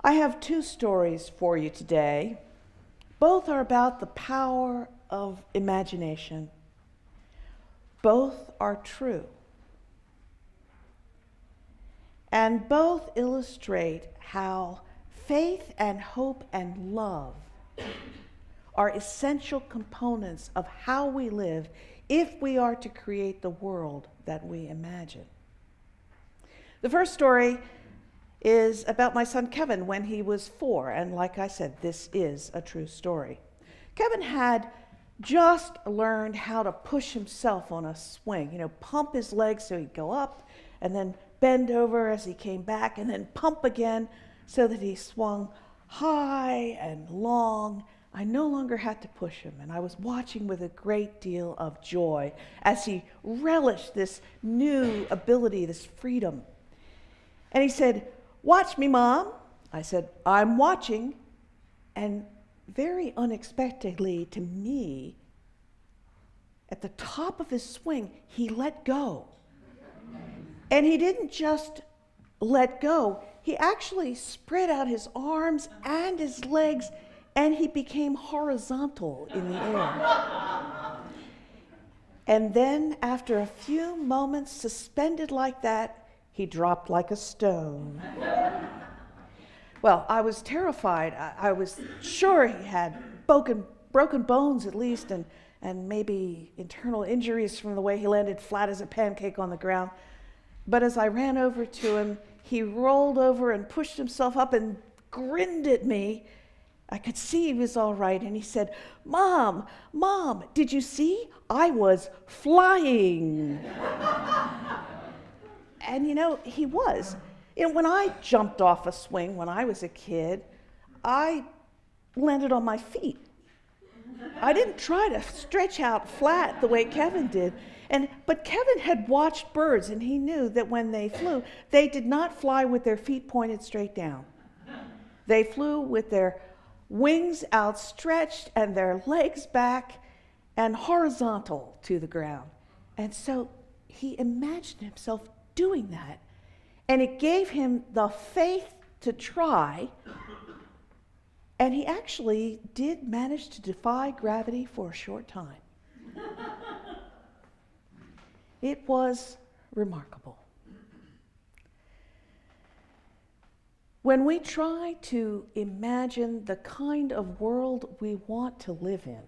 I have two stories for you today. Both are about the power of imagination. Both are true. And both illustrate how faith and hope and love are essential components of how we live if we are to create the world that we imagine. The first story is about my son Kevin when he was 4, and like I said, this is a true story. Kevin had just learned how to push himself on a swing, pump his legs so he'd go up, and then bend over as he came back, and then pump again so that he swung high and long. I no longer had to push him, and I was watching with a great deal of joy as he relished this new ability, this freedom. And he said, "Watch me, Mom." I said, "I'm watching." And very unexpectedly to me, at the top of his swing, he let go. And he didn't just let go, he actually spread out his arms and his legs, and he became horizontal in the air. And then, after a few moments suspended like that, he dropped like a stone. Well, I was terrified. I was sure he had broken bones at least, and maybe internal injuries from the way he landed flat as a pancake on the ground. But as I ran over to him, he rolled over and pushed himself up and grinned at me. I could see he was all right, and he said, Mom, did you see? I was flying." And he was. When I jumped off a swing when I was a kid, I landed on my feet. I didn't try to stretch out flat the way Kevin did. But Kevin had watched birds, and he knew that when they flew, they did not fly with their feet pointed straight down. They flew with their wings outstretched and their legs back and horizontal to the ground. And so he imagined himself doing that. And it gave him the faith to try. And he actually did manage to defy gravity for a short time. It was remarkable. When we try to imagine the kind of world we want to live in,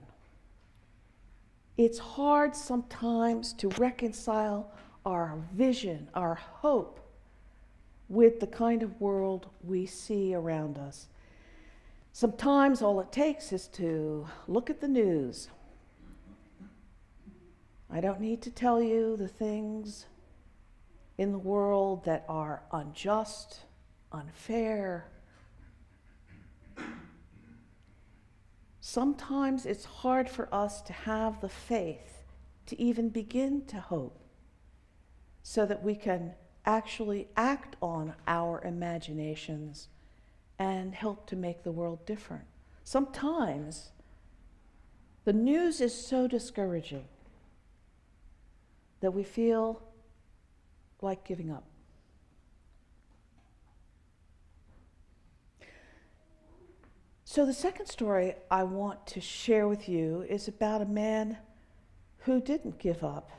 it's hard sometimes to reconcile our vision, our hope, with the kind of world we see around us. Sometimes all it takes is to look at the news. I don't need to tell you the things in the world that are unjust, unfair. Sometimes it's hard for us to have the faith to even begin to hope so that we can actually act on our imaginations and help to make the world different. Sometimes the news is so discouraging that we feel like giving up. So the second story I want to share with you is about a man who didn't give up,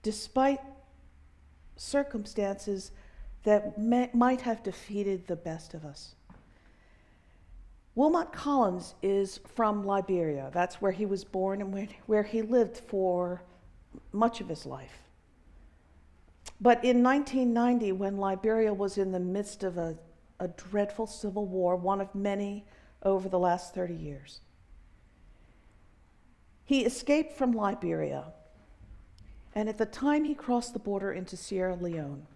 despite circumstances that might have defeated the best of us. Wilmot Collins is from Liberia. That's where he was born and where he lived for much of his life. But in 1990, when Liberia was in the midst of a dreadful civil war, one of many over the last 30 years, he escaped from Liberia. And at the time he crossed the border into Sierra Leone,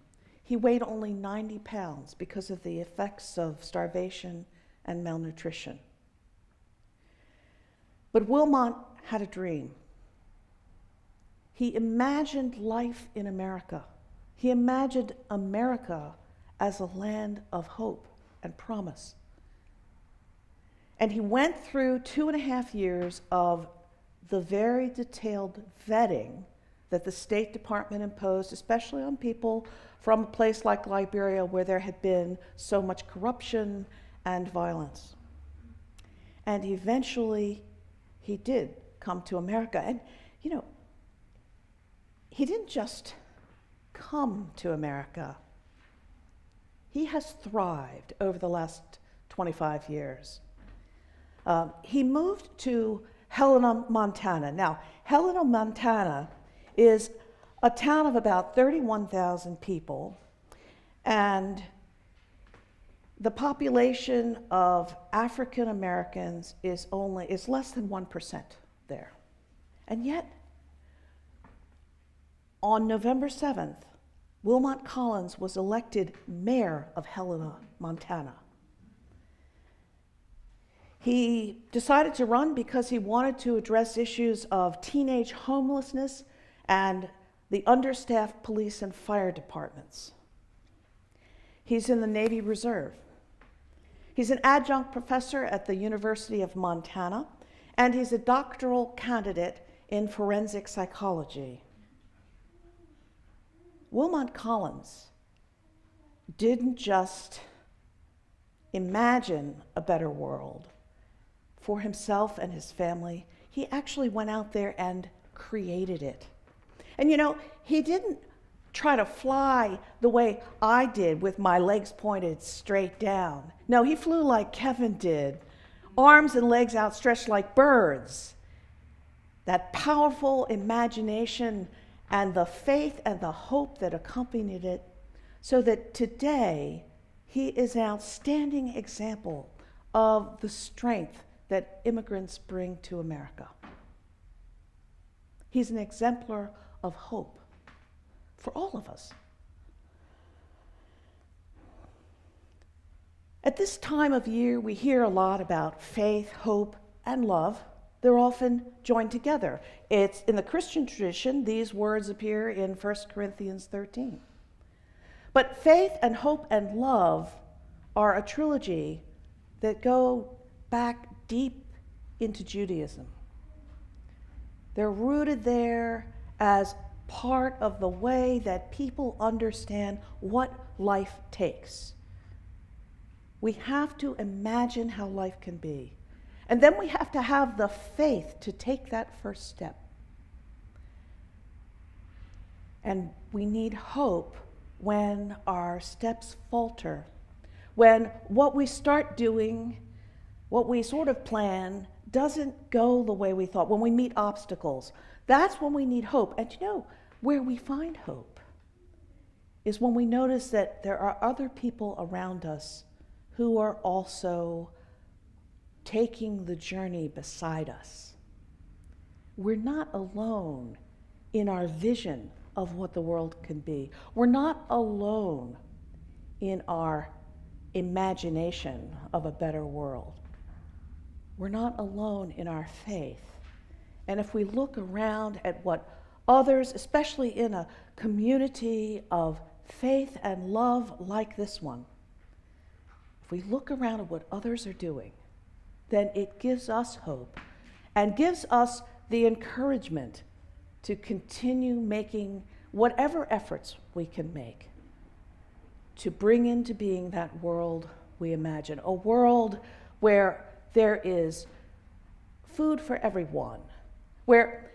he weighed only 90 pounds because of the effects of starvation and malnutrition. But Wilmot had a dream. He imagined life in America. He imagined America as a land of hope and promise. And he went through 2.5 years of the very detailed vetting that the State Department imposed, especially on people from a place like Liberia where there had been so much corruption and violence. And eventually, he did come to America. And, he didn't just come to America. He has thrived over the last 25 years. He moved to Helena, Montana. Now, Helena, Montana is a town of about 31,000 people, and the population of African Americans is less than 1% there. And yet, on November 7th, Wilmot Collins was elected mayor of Helena, Montana. He decided to run because he wanted to address issues of teenage homelessness and the understaffed police and fire departments. He's in the Navy Reserve. He's an adjunct professor at the University of Montana, and he's a doctoral candidate in forensic psychology. Wilmot Collins didn't just imagine a better world for himself and his family. He actually went out there and created it. And he didn't try to fly the way I did with my legs pointed straight down. No, he flew like Kevin did, arms and legs outstretched like birds. That powerful imagination and the faith and the hope that accompanied it, so that today he is an outstanding example of the strength that immigrants bring to America. He's an exemplar of hope for all of us. At this time of year, we hear a lot about faith, hope, and love. They're often joined together. It's in the Christian tradition, these words appear in 1 Corinthians 13. But faith and hope and love are a trilogy that go back deep into Judaism. They're rooted there as part of the way that people understand what life takes. We have to imagine how life can be. And then we have to have the faith to take that first step. And we need hope when our steps falter, when what we start doing, what we sort of plan, doesn't go the way we thought, when we meet obstacles. That's when we need hope. And where we find hope is when we notice that there are other people around us who are also taking the journey beside us. We're not alone in our vision of what the world can be. We're not alone in our imagination of a better world. We're not alone in our faith. And if we look around at what others, especially in a community of faith and love like this one, if we look around at what others are doing, then it gives us hope and gives us the encouragement to continue making whatever efforts we can make to bring into being that world we imagine, a world where there is food for everyone, where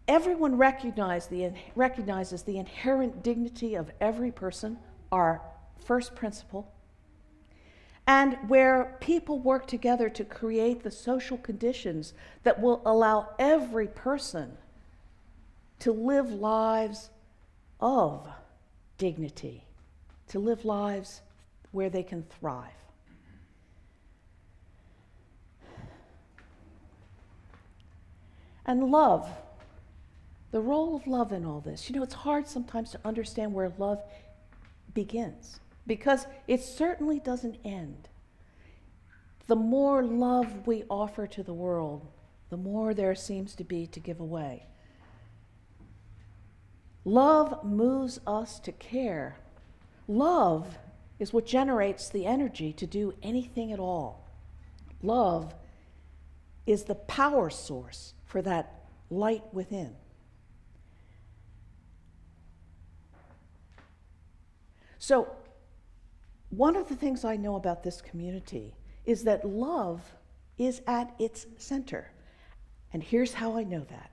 everyone recognizes the inherent dignity of every person, our first principle, and where people work together to create the social conditions that will allow every person to live lives of dignity, to live lives where they can thrive. And love, the role of love in all this. It's hard sometimes to understand where love begins, because it certainly doesn't end. The more love we offer to the world, the more there seems to be to give away. Love moves us to care. Love is what generates the energy to do anything at all. Love is the power source for that light within. So, One of the things I know about this community is that love is at its center. And here's how I know that.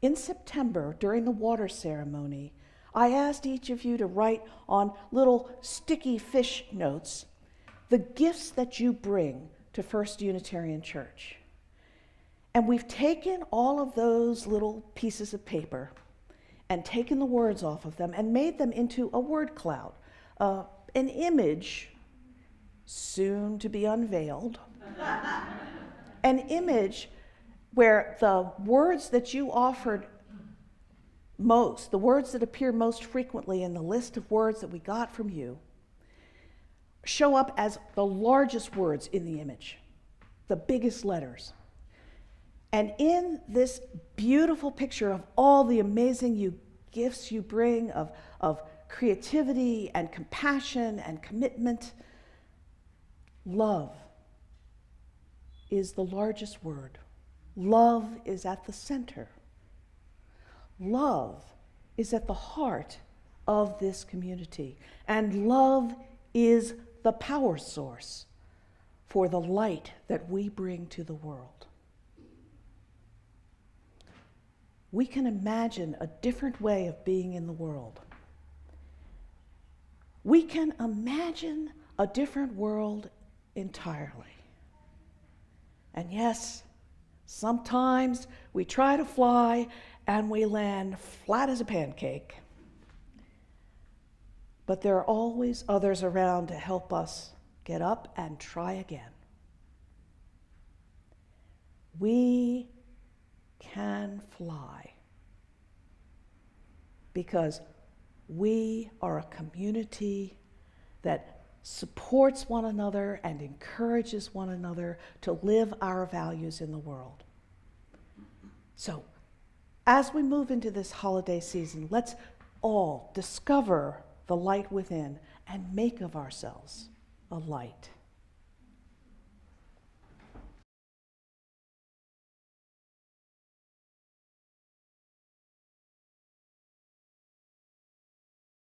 In September, during the water ceremony, I asked each of you to write on little sticky fish notes the gifts that you bring to First Unitarian Church. And we've taken all of those little pieces of paper and taken the words off of them and made them into a word cloud, an image soon to be unveiled, an image where the words that you offered most, the words that appear most frequently in the list of words that we got from you, show up as the largest words in the image, the biggest letters. And in this beautiful picture of all the amazing gifts you bring of creativity and compassion and commitment, love is the largest word. Love is at the center. Love is at the heart of this community. And love is the power source for the light that we bring to the world. We can imagine a different way of being in the world. We can imagine a different world entirely. And yes, sometimes we try to fly and we land flat as a pancake. But there are always others around to help us get up and try again. We can fly because we are a community that supports one another and encourages one another to live our values in the world. So, as we move into this holiday season, let's all discover the light within and make of ourselves a light.